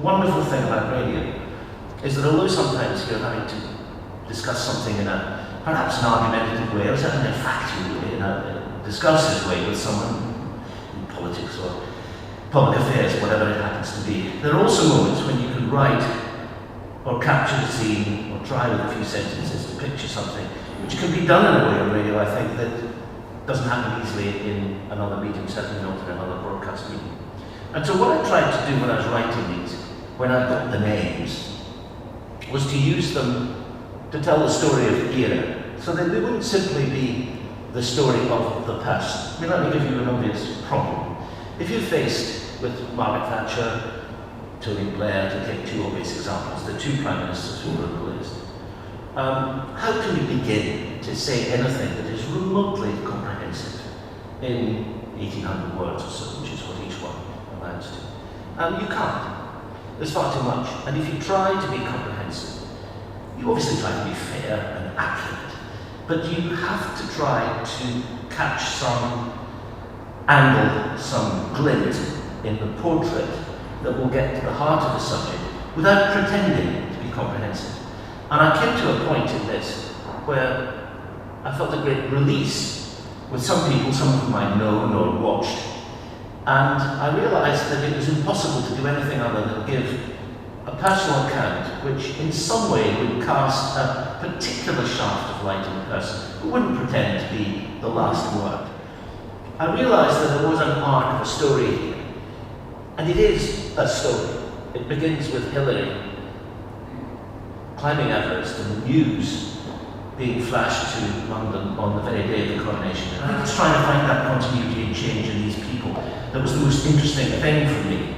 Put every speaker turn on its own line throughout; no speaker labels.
wonderful thing about radio is that although sometimes you're having to discuss something in a perhaps an argumentative way, or certainly a factual way, in a discursive way with someone in politics or public affairs, whatever it happens to be, there are also moments when you can write or capture the scene or try with a few sentences to picture something, which can be done in a way on radio, I think, that doesn't happen easily in another medium, certainly not in another broadcast medium. And so what I tried to do when I was writing these, when I got the names, was to use them to tell the story of the era, so that they wouldn't simply be the story of the past. I mean, let me give you an obvious problem. If you're faced with Margaret Thatcher, Tony Blair, to take two obvious examples, the two prime ministers who were on the list, how can you begin to say anything that is remotely comprehensive in 1,800 words or so, which is what each one amounts to? You can't. There's far too much. And if you try to be comprehensive, you obviously try to be fair and accurate, but you have to try to catch some angle, some glint in the portrait that will get to the heart of the subject without pretending to be comprehensive. And I came to a point in this where I felt a great release with some people, some of whom I'd known or watched, and I realised that it was impossible to do anything other than give a personal account which in some way would cast a particular shaft of light on the person who wouldn't pretend to be the last word. I realised that there was an arc of a story here, and it is a story. It begins with Hillary climbing Everest and the news being flashed to London on the very day of the coronation. And I was trying to find that continuity and change in these people. That was the most interesting thing for me.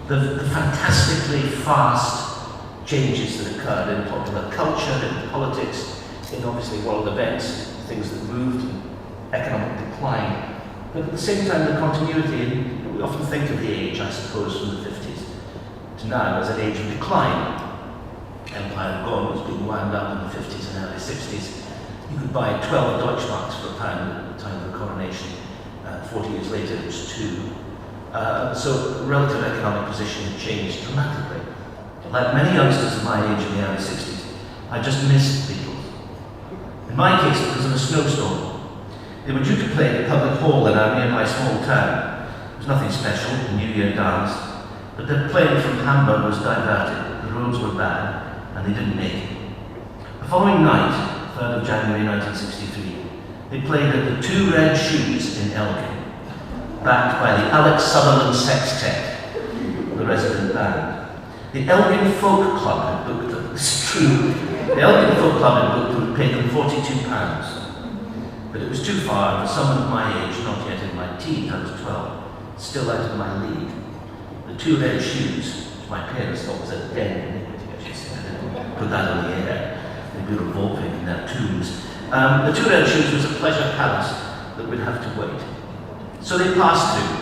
The fantastically fast changes that occurred in popular culture, in politics, in obviously world events, things that moved, economic decline. But at the same time, the continuity, and we often think of the age, I suppose, from the 50s to now as an age of decline. Empire of God was being wound up in the 50s and early 60s. You could buy 12 Deutschmarks for £1 at the time of the coronation. 40 years later, it was 2. So relative economic position had changed dramatically. Like many youngsters of my age in the early 60s, I just missed the Beatles. In my case, because of a snowstorm. They were due to play at the public hall in our nearby small town. It was nothing special, the New Year dance, but their plane from Hamburg was diverted, the roads were bad, and they didn't make it. The following night, 3rd of January 1963, they played at the Two Red Shoes in Elgin, backed by the Alex Sutherland Sextet, the resident band. The Elgin Folk Club had booked them, it's true. The Elgin Folk Club had booked them and paid them £42. But it was too far, and for someone of my age, not yet in my teens, I was 12, still out of my league. The Two Red Shoes, which my parents thought was a den iniquity, I should say, I didn't put that on the air. They'd be revolving in their tunes. The Two Red Shoes was a pleasure palace that would have to wait. So they passed through,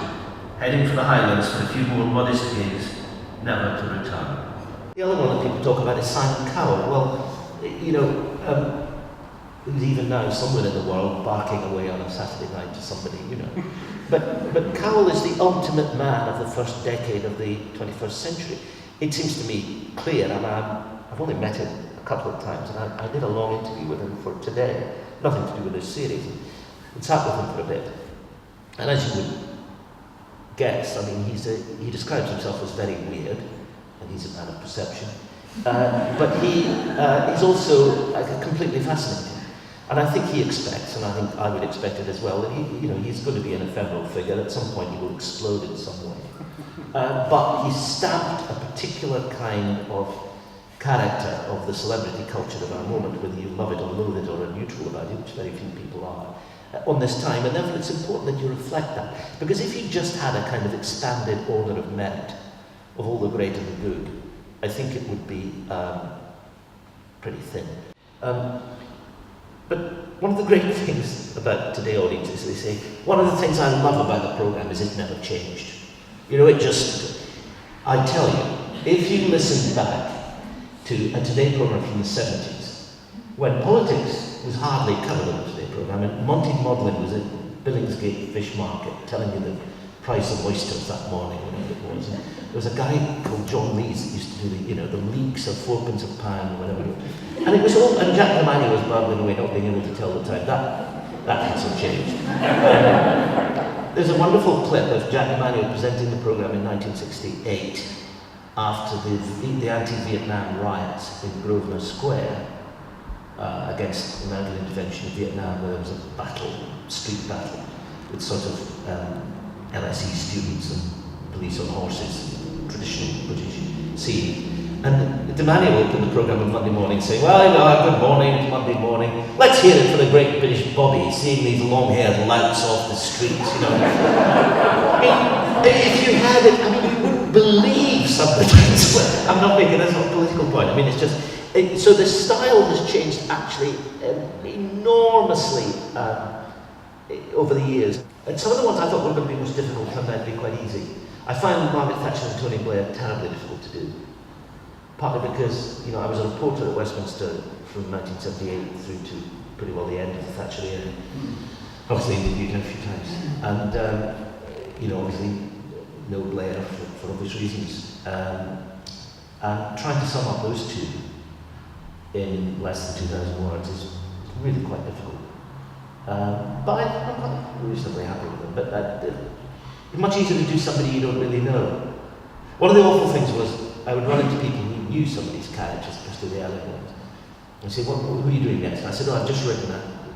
heading for the Highlands for a few more modest gigs, never to return. The other one that people talk about is Simon Cowell. Well, you know, who's even now somewhere in the world barking away on a Saturday night to somebody, you know. But Cowell is the ultimate man of the first decade of the 21st century. It seems to me clear, and I've only met him a couple of times, and I did a long interview with him for today, nothing to do with this series, and sat with him for a bit. And as you would guess, I mean, he describes himself as very weird, and he's a man of perception. But he's also completely fascinating. And I think he expects, and I think I would expect it as well, that he's going to be an ephemeral figure. At some point he will explode in some way. But he's stamped a particular kind of character of the celebrity culture of our moment, whether you love it or loathe it or are neutral about it, which very few people are, on this time. And therefore it's important that you reflect that. Because if you just had a kind of expanded order of merit of all the great and the good, I think it would be pretty thin. But one of the great things about Today audiences, they say, one of the things I love about the programme is it never changed. You know, I tell you, if you listen back to a Today programme from the 70s, when politics was hardly covered on the Today programme, and Monty Modlin was at Billingsgate Fish Market telling you the price of oysters that morning, whatever it was. And there was a guy called John Lees that used to do the leaks of 4p a pound or whatever. And it was all, and Jack Lemani was bubbling away, not being able to tell the time. That hasn't changed. There's a wonderful clip of Jack Lemani presenting the programme in 1968 after the anti-Vietnam riots in Grosvenor Square against American intervention in Vietnam, where there was a street battle with sort of LSE students and police on horses, traditional British scene. And Demani opened the programme on Monday morning saying, well, good morning, it's Monday morning. Let's hear it for the great British Bobby, seeing these long-haired louts off the streets, I mean, if you had it, you wouldn't believe some of the things. I'm not making this a political point. It's just, so the style has changed actually enormously over the years. And some of the ones I thought were going to be most difficult turned out to be quite easy. I found Margaret Thatcher and Tony Blair terribly difficult to do. Partly because, I was a reporter at Westminster from 1978 through to pretty well the end of the Thatcher era. Obviously interviewed him a few times. And, obviously no Blair for obvious reasons. And trying to sum up those two in less than 2,000 words is really quite difficult. But I'm quite reasonably happy with them. But it's much easier to do somebody you don't really know. One of the awful things was I would run into people who knew some of these characters, especially the early ones, and say, who are you doing next? And I said, I've just written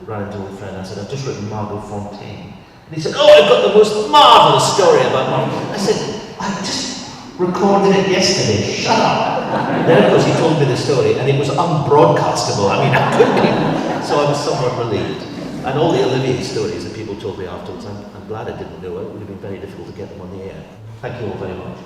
ran into an old friend. I said, I've just written Margot Fontaine. And he said, I've got the most marvellous story about Margot. I said, I just recorded it yesterday, shut up. Then of course he told me the story and it was unbroadcastable. I couldn't even, so I was somewhat relieved. And all the Olivier stories that people told me afterwards, I'm glad I didn't know it. It would have been very difficult to get them on the air. Thank you all very much.